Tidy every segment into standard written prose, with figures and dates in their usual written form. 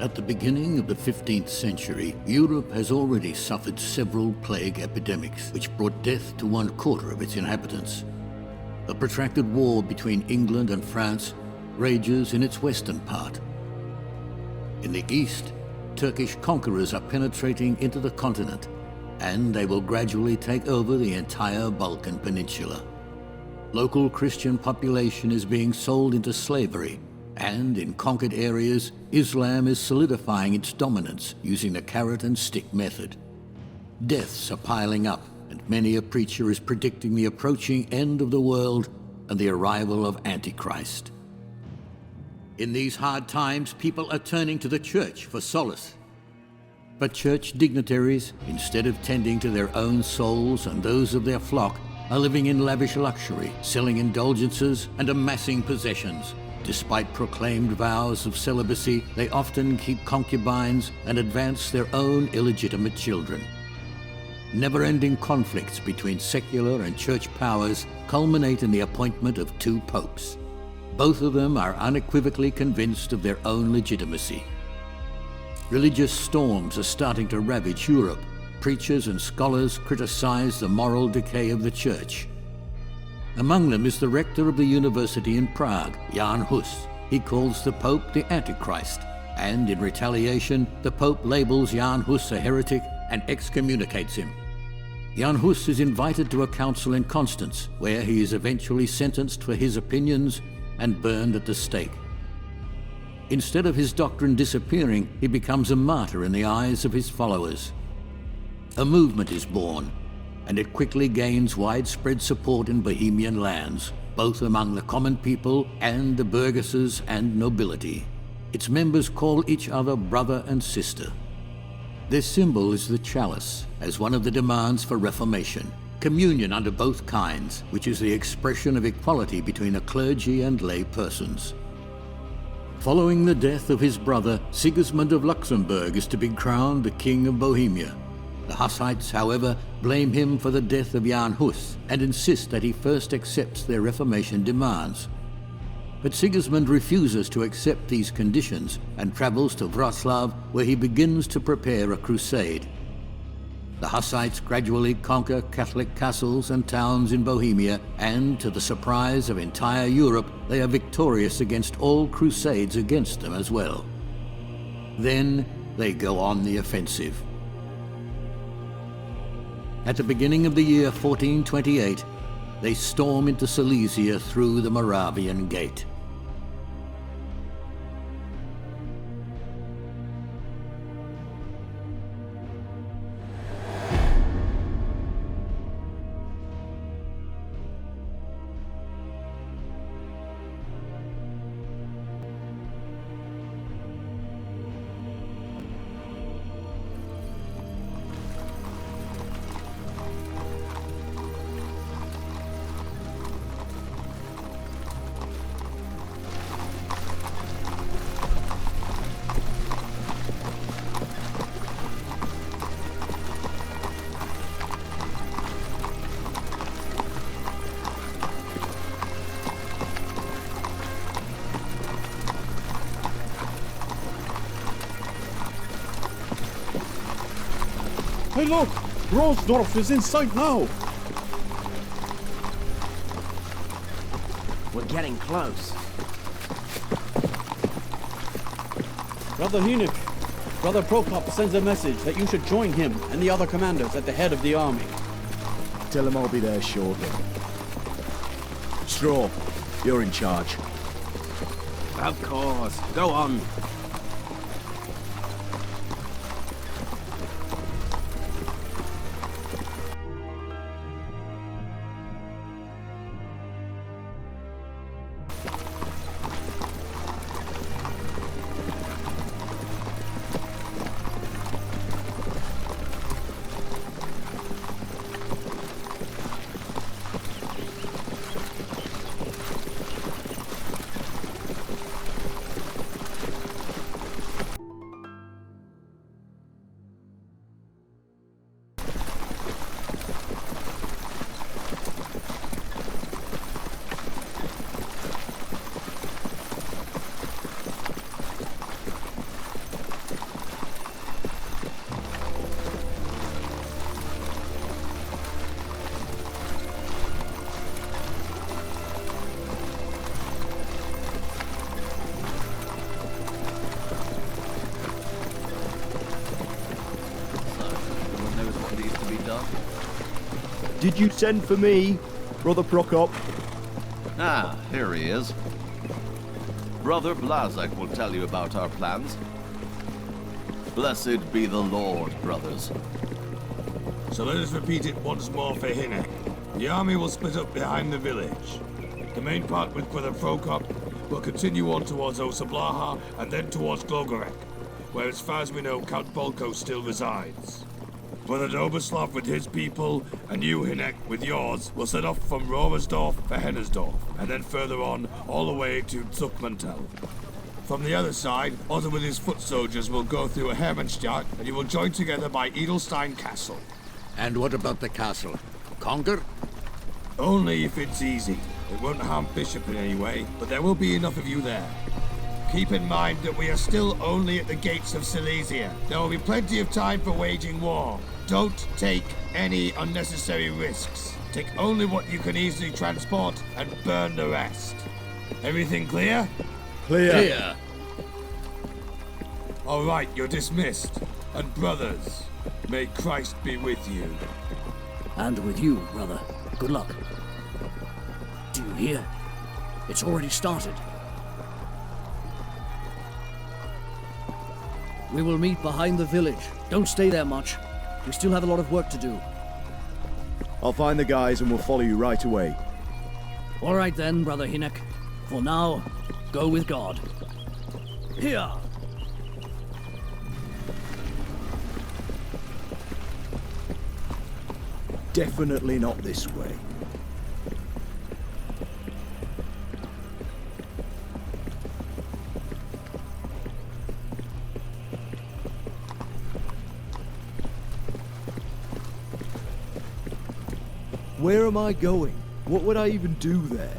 At the beginning of the 15th century, Europe has already suffered several plague epidemics, which brought death to 1/4 of its inhabitants. A protracted war between England and France rages in its western part. In the east, Turkish conquerors are penetrating into the continent, and they will gradually take over the entire Balkan Peninsula. Local Christian population is being sold into slavery, and in conquered areas, Islam is solidifying its dominance using the carrot and stick method. Deaths are piling up, and many a preacher is predicting the approaching end of the world and the arrival of Antichrist. In these hard times, people are turning to the church for solace. But church dignitaries, instead of tending to their own souls and those of their flock, are living in lavish luxury, selling indulgences and amassing possessions. Despite proclaimed vows of celibacy, they often keep concubines and advance their own illegitimate children. Never-ending conflicts between secular and church powers culminate in the appointment of 2 popes. Both of them are unequivocally convinced of their own legitimacy. Religious storms are starting to ravage Europe. Preachers and scholars criticize the moral decay of the church. Among them is the rector of the university in Prague, Jan Hus. He calls the Pope the Antichrist, and in retaliation, the Pope labels Jan Hus a heretic and excommunicates him. Jan Hus is invited to a council in Constance, where he is eventually sentenced for his opinions and burned at the stake. Instead of his doctrine disappearing, he becomes a martyr in the eyes of his followers. A movement is born, and it quickly gains widespread support in Bohemian lands, both among the common people and the burgesses and nobility. Its members call each other brother and sister. Their symbol is the chalice, as one of the demands for Reformation. Communion under both kinds, which is the expression of equality between the clergy and lay persons. Following the death of his brother, Sigismund of Luxembourg is to be crowned the King of Bohemia. The Hussites, however, blame him for the death of Jan Hus and insist that he first accepts their Reformation demands. But Sigismund refuses to accept these conditions and travels to Wrocław, where he begins to prepare a crusade. The Hussites gradually conquer Catholic castles and towns in Bohemia, and to the surprise of entire Europe, they are victorious against all crusades against them as well. Then they go on the offensive. At the beginning of the year 1428, they storm into Silesia through the Moravian Gate. Hey look! Rosdorf is in sight now! We're getting close. Brother Hünich, Brother Prokop sends a message that you should join him and the other commanders at the head of the army. Tell him I'll be there shortly. Straw, you're in charge. Of course. Go on. Did you send for me, Brother Prokop? Ah, here he is. Brother Blazek will tell you about our plans. Blessed be the Lord, brothers. So let us repeat it once more for Hinek. The army will split up behind the village. The main part with Brother Prokop will continue on towards Osablaha and then towards Glogorek, where as far as we know Count Bolko still resides. Brother Doberslav with his people, and you, Hinek, with yours, will set off from Roversdorf for Hennersdorf, and then further on, all the way to Zuckmantel. From the other side, Otto with his foot soldiers will go through Hermannstadt, and you will join together by Edelstein Castle. And what about the castle? Conquer? Only if it's easy. It won't harm Bishop in any way, but there will be enough of you there. Keep in mind that we are still only at the gates of Silesia. There will be plenty of time for waging war. Don't take any unnecessary risks. Take only what you can easily transport and burn the rest. Everything clear? Clear. All right, you're dismissed. And brothers, may Christ be with you. And with you, brother. Good luck. Do you hear? It's already started. We will meet behind the village. Don't stay there much. We still have a lot of work to do. I'll find the guys and we'll follow you right away. All right then, Brother Hinek. For now, go with God. Here! Definitely not this way. Where am I going? What would I even do there?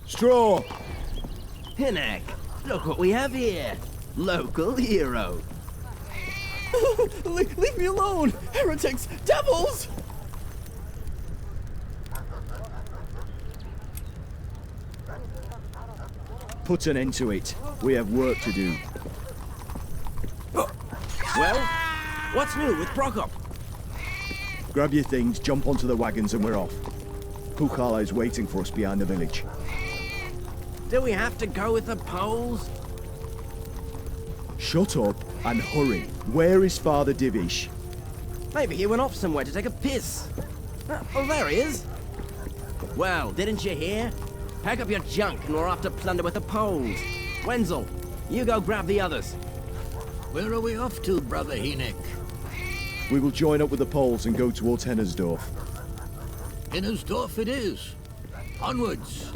Straw! Hinek, look what we have here. Local hero. Leave me alone! Heretics! Devils! Put an end to it. We have work to do. Well, what's new with Prokop? Grab your things, jump onto the wagons and we're off. Pukala is waiting for us behind the village. Do we have to go with the Poles? Shut up and hurry. Where is Father Divish? Maybe he went off somewhere to take a piss. Oh, there he is. Well, didn't you hear? Pack up your junk and we're off to plunder with the Poles. Wenzel, you go grab the others. Where are we off to, Brother Hynek? We will join up with the Poles and go towards Hennersdorf. Innersdorf it is. Onwards.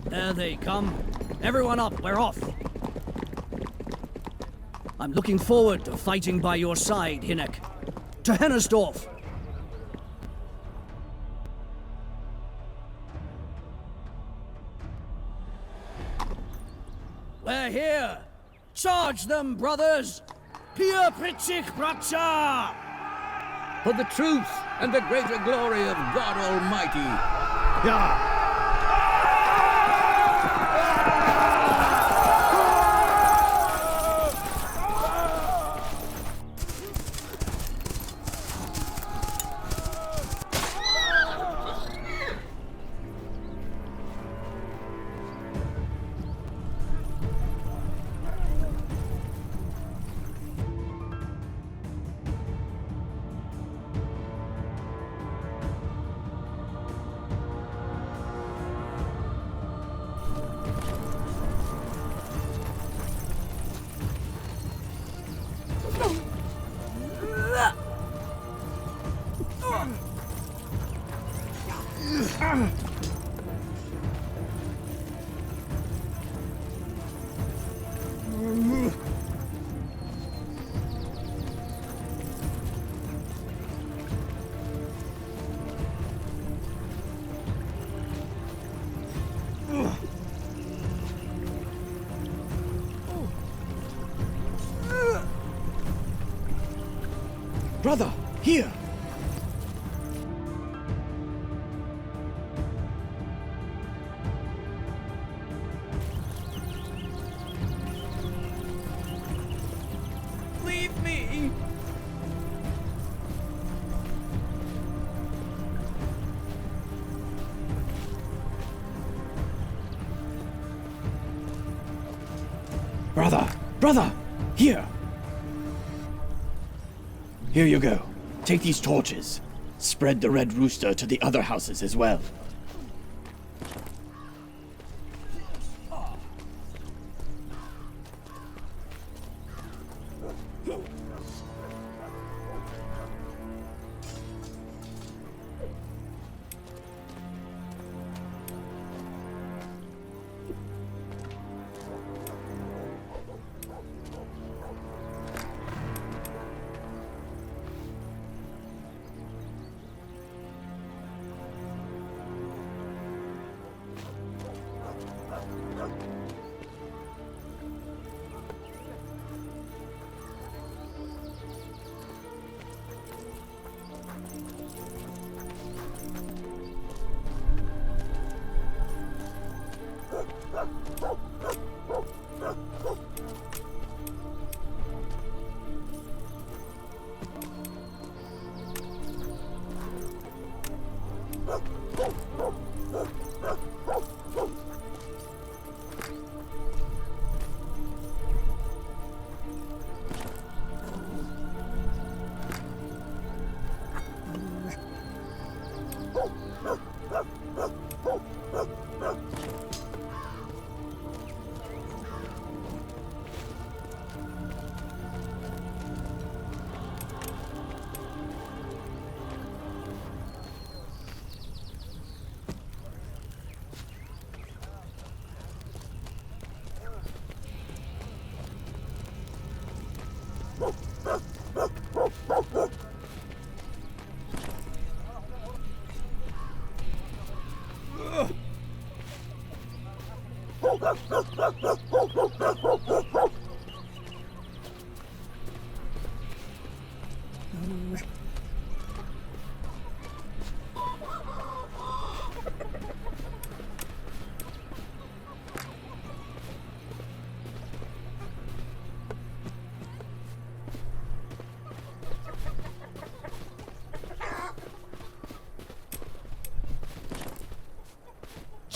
There they come. Everyone up, we're off. I'm looking forward to fighting by your side, Hynek. To Hennersdorf. We're here. Charge them, brothers. Pia Pritchik Bracha! For the truth and the greater glory of God Almighty. Yeah. Brother, here! Leave me! Brother! Here! Here you go. Take these torches. Spread the red rooster to the other houses as well.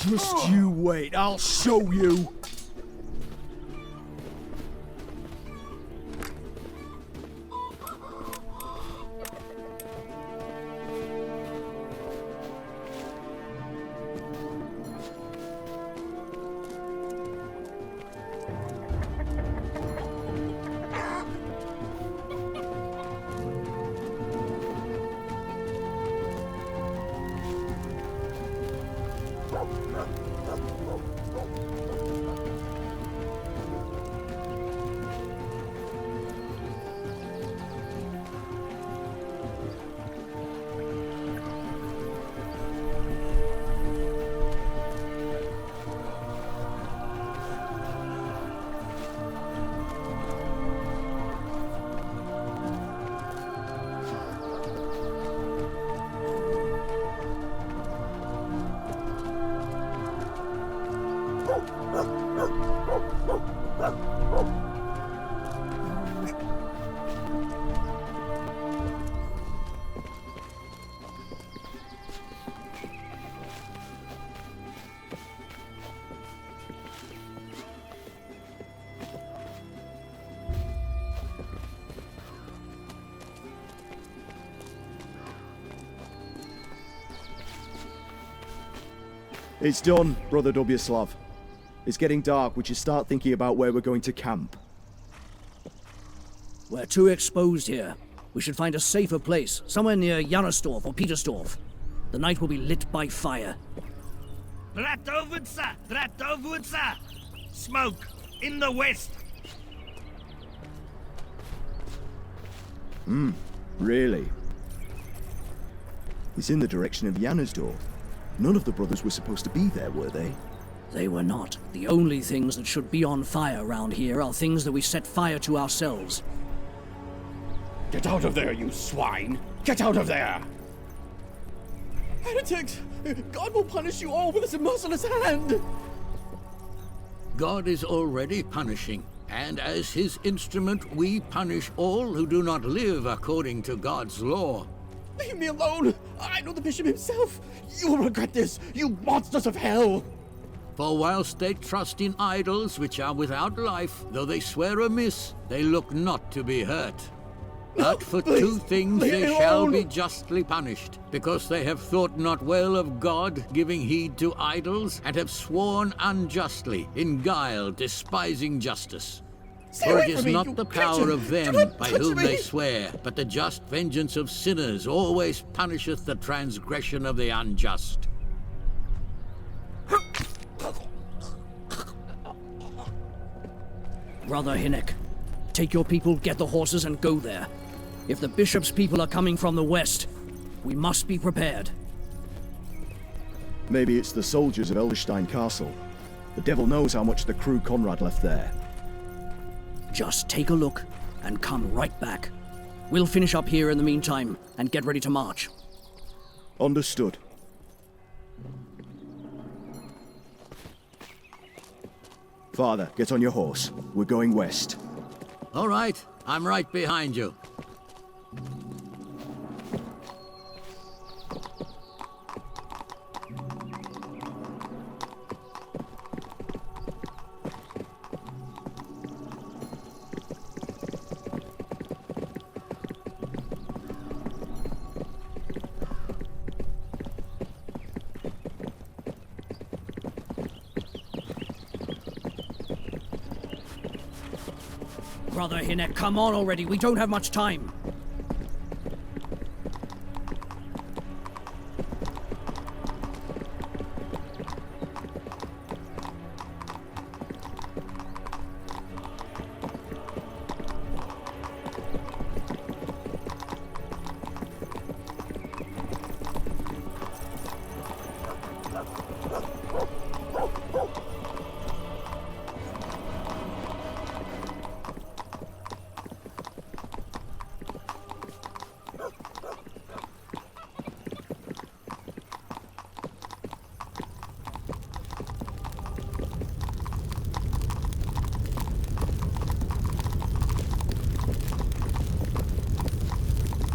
Just you wait, I'll show you! It's done, Brother Dobyaslav. It's getting dark. We should start thinking about where we're going to camp. We're too exposed here. We should find a safer place, somewhere near Janostorf or Petersdorf. The night will be lit by fire. Bratovutsa! Bratovutsa! Smoke! In the west! Really? It's in the direction of Janosdorf. None of the brothers were supposed to be there, were they? They were not. The only things that should be on fire around here are things that we set fire to ourselves. Get out of there, you swine! Get out of there! Heretics! God will punish you all with his merciless hand! God is already punishing, and as his instrument, we punish all who do not live according to God's law. Leave me alone! I know the bishop himself! You will regret this, you monsters of hell! For whilst they trust in idols which are without life, though they swear amiss, they look not to be hurt. But for Please, two things leave they me shall alone. be justly punished, because they have thought not well of God, giving heed to idols, and have sworn unjustly, in guile, despising justice. Stay For away it is from me, not you the creature! power of Do them not by touch whom me! they swear, but the just vengeance of sinners always punisheth the transgression of the unjust. Brother Hinek, take your people, get the horses, and go there. If the bishop's people are coming from the west, we must be prepared. Maybe it's the soldiers of Elderstein Castle. The devil knows how much the crew Conrad left there. Just take a look and come right back. We'll finish up here in the meantime and get ready to march. Understood. Father, get on your horse. We're going west. All right, I'm right behind you. Brother Hinek, come on already. We don't have much time.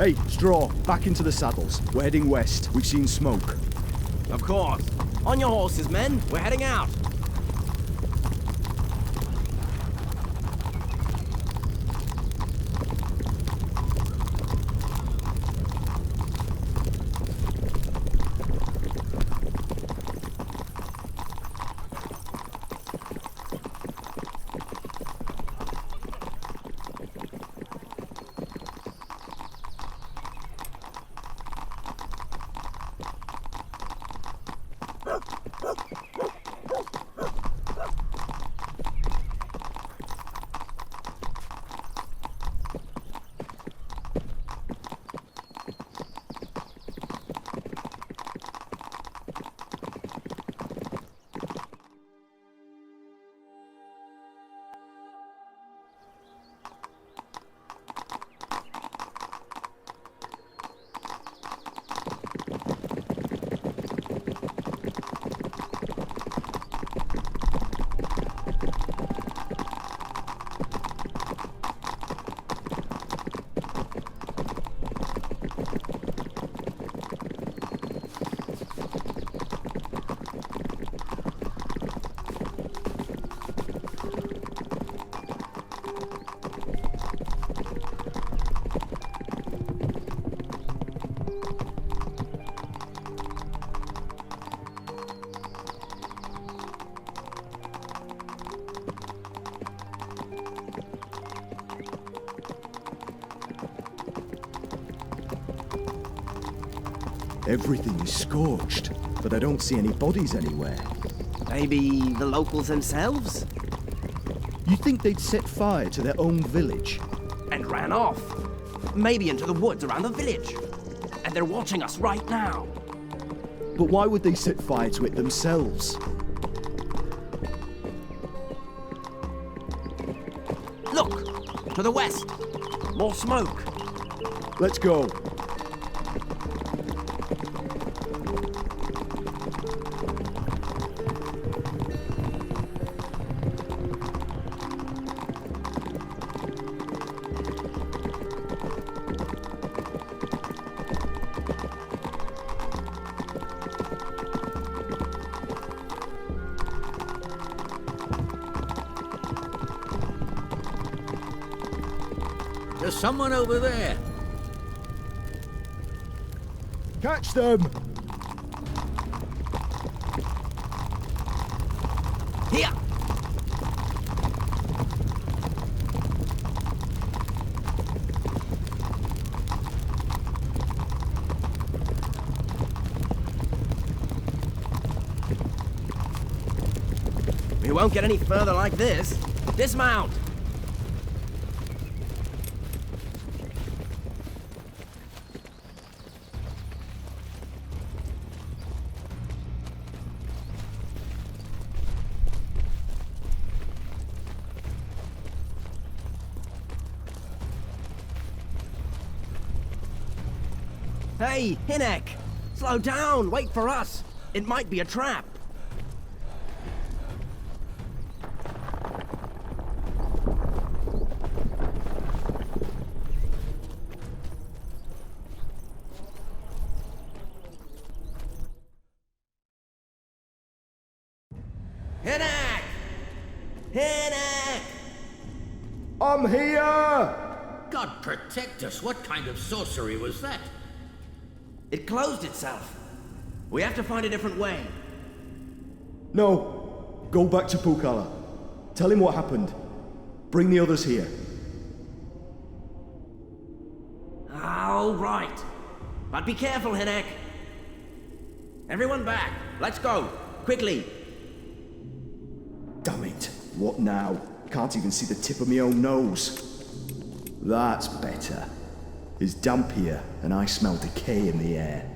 Hey, Straw, back into the saddles. We're heading west. We've seen smoke. Of course. On your horses, men. We're heading out. Everything is scorched, but I don't see any bodies anywhere. Maybe the locals themselves? You think they'd set fire to their own village? And ran off. Maybe into the woods around the village. And they're watching us right now. But why would they set fire to it themselves? Look! To the west! More smoke! Let's go. There's someone over there. Catch them! Here! We won't get any further like this. Dismount! Hey, Hinek! Slow down! Wait for us! It might be a trap! Hinek! Hinek! I'm here! God protect us, what kind of sorcery was that? It closed itself. We have to find a different way. No. Go back to Pukala. Tell him what happened. Bring the others here. All right. But be careful, Hinek. Everyone back. Let's go. Quickly. Damn it. What now? Can't even see the tip of my own nose. That's better. It's damp here, and I smell decay in the air.